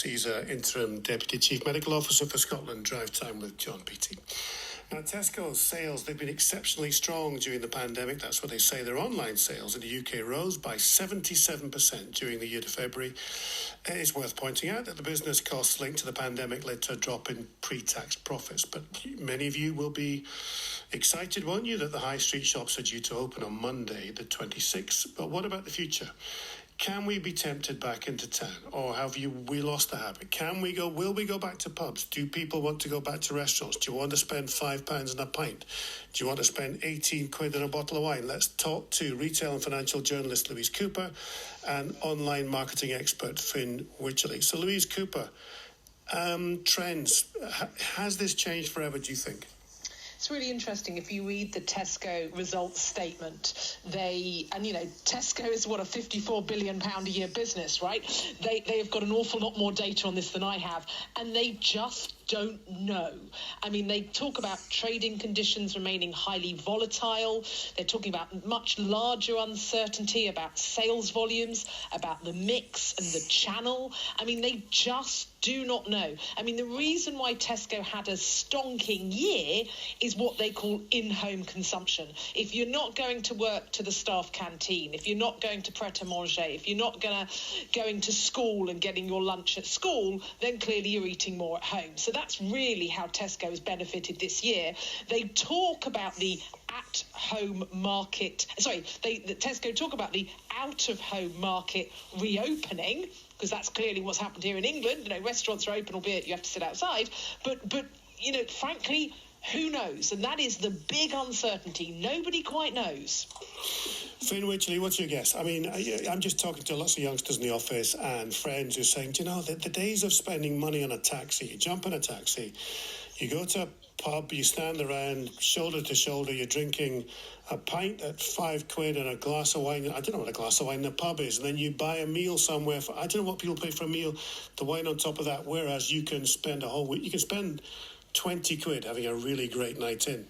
He's Interim Deputy Chief Medical Officer for Scotland. Drive Time with John Beattie. Now, Tesco's sales, they've been exceptionally strong during the pandemic. That's what they say. Their online sales in the UK rose by 77% during the year to February. It's worth pointing out that the business costs linked to the pandemic led to a drop in pre-tax profits. But many of you will be excited, won't you, that the high street shops are due to open on Monday, the 26th. But what about the future? Can we be tempted back into town, or have we lost the habit? Will we go back to pubs? Do people want to go back to restaurants? Do you want to spend £5 on a pint? Do you want to spend 18 quid on a bottle of wine? Let's talk to retail and financial journalist Louise Cooper and online marketing expert Finn Wycherley. So Louise Cooper, trends, has this changed forever, do you think? It's really interesting. If you read the Tesco results statement, Tesco is a £54 billion a year business, right? They've got an awful lot more data on this than I have, and they just don't know. I mean, they talk about trading conditions remaining highly volatile. They're talking about much larger uncertainty about sales volumes, about the mix and the channel. I mean, they just do not know. I mean, the reason why Tesco had a stonking year is what they call in-home consumption. If you're not going to work to the staff canteen, if you're not going to Pret-a-Manger, if you're not going to school and getting your lunch at school, then clearly you're eating more at home. So that's really how Tesco has benefited this year. They talk about the at-home market. Tesco talk about the out-of-home market reopening, because that's clearly what's happened here in England. You know, restaurants are open, albeit you have to sit outside. But frankly, who knows? And that is the big uncertainty. Nobody quite knows. Finn Wycherley, what's your guess? I mean, I'm just talking to lots of youngsters in the office and friends who are saying, do you know, the days of spending money on a taxi, you jump in a taxi, you go to a pub, you stand around shoulder to shoulder, you're drinking a pint at £5 and a glass of wine. I don't know what a glass of wine in a pub is. And then you buy a meal somewhere. I don't know what people pay for a meal, the wine on top of that, whereas you can spend a whole week. You can spend 20 quid having a really great night in.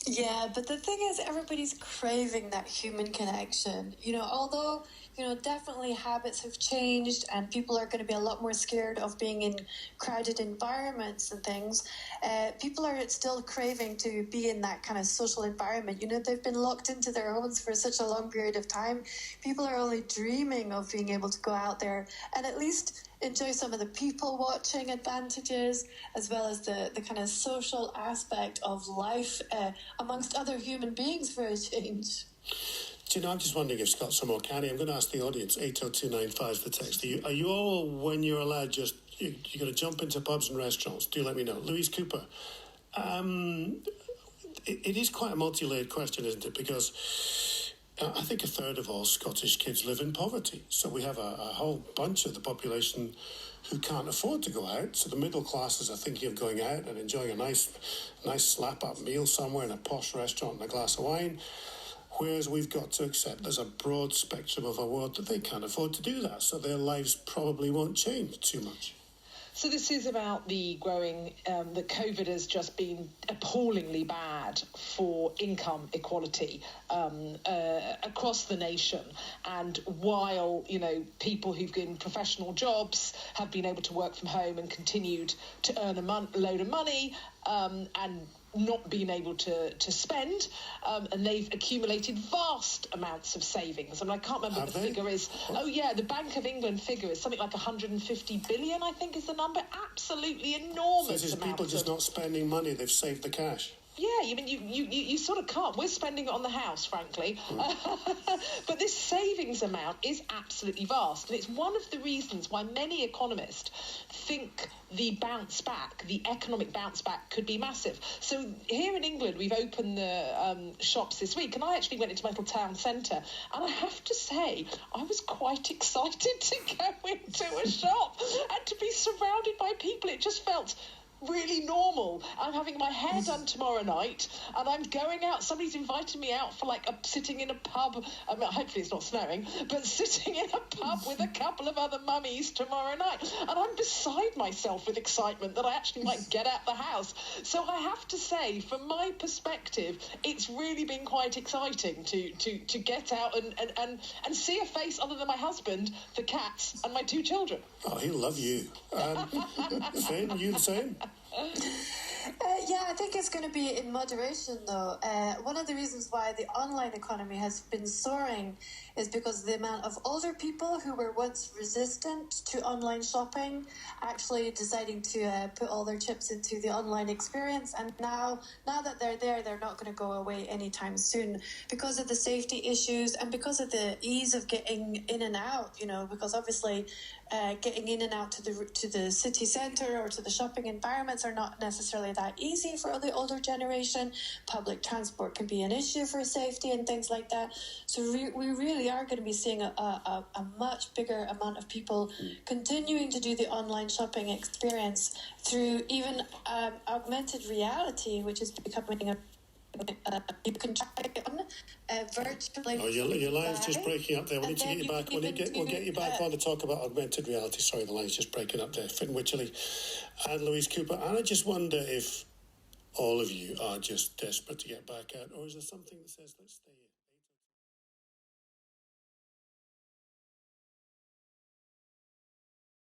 Yeah, but the thing is, everybody's craving that human connection. Although, definitely habits have changed and people are going to be a lot more scared of being in crowded environments and things, people are still craving to be in that kind of social environment. They've been locked into their homes for such a long period of time. People are only dreaming of being able to go out there and at least enjoy some of the people watching advantages, as well as the kind of social aspect of life amongst other human beings for a change. I'm just wondering if Scott's some more canny. I'm going to ask the audience. 80295 is the text. Are you all, when you're allowed, you're going to jump into pubs and restaurants? Do let me know. Louise Cooper, it is quite a multi-layered question, isn't it? Because I think a third of all Scottish kids live in poverty. So we have a whole bunch of the population who can't afford to go out. So the middle classes are thinking of going out and enjoying a nice slap-up meal somewhere in a posh restaurant and a glass of wine. Whereas we've got to accept there's a broad spectrum of our world that they can't afford to do that. So their lives probably won't change too much. So this is about the growing, that COVID has just been appallingly bad for income equality across the nation. And while, people who've been in professional jobs have been able to work from home and continued to earn a load of money and not being able to spend, and they've accumulated vast amounts of savings. And I can't remember what the figure is. Oh, yeah, the Bank of England figure is something like 150 billion, I think is the number. Absolutely enormous. So this is people just not spending money, they've saved the cash. Yeah, I mean, you sort of can't. We're spending it on the house, frankly. But this savings amount is absolutely vast. And it's one of the reasons why many economists think the economic bounce back could be massive. So here in England, we've opened the shops this week. And I actually went into my little town centre. And I have to say, I was quite excited to go into a shop and to be surrounded by people. It just felt really normal. I'm having my hair done tomorrow night, and I'm going out. Somebody's invited me out for like sitting in a pub. I mean, hopefully it's not snowing, but sitting in a pub with a couple of other mummies tomorrow night. And I'm beside myself with excitement that I actually might get out the house. So I have to say, from my perspective, it's really been quite exciting to get out and see a face other than my husband, the cats, and my 2 children. Oh, he'll love you. Finn, you the same? Yeah, I think it's going to be in moderation, though. One of the reasons why the online economy has been soaring is because the amount of older people who were once resistant to online shopping actually deciding to put all their chips into the online experience. And now that they're there, they're not going to go away anytime soon because of the safety issues and because of the ease of getting in and out, because obviously getting in and out to the city centre or to the shopping environments are not necessarily that easy for the older generation. Public transport can be an issue for safety and things like that. So we really are going to be seeing a much bigger amount of people continuing to do the online shopping experience through even augmented reality, which is becoming you can try it on virtually. Oh, your line's just breaking up there. We need to get you back. We'll get you back on to talk about augmented reality. Sorry, the line's just breaking up there. Finn Wycherley and Louise Cooper. And I just wonder if all of you are just desperate to get back out, or is there something that says, let's stay in?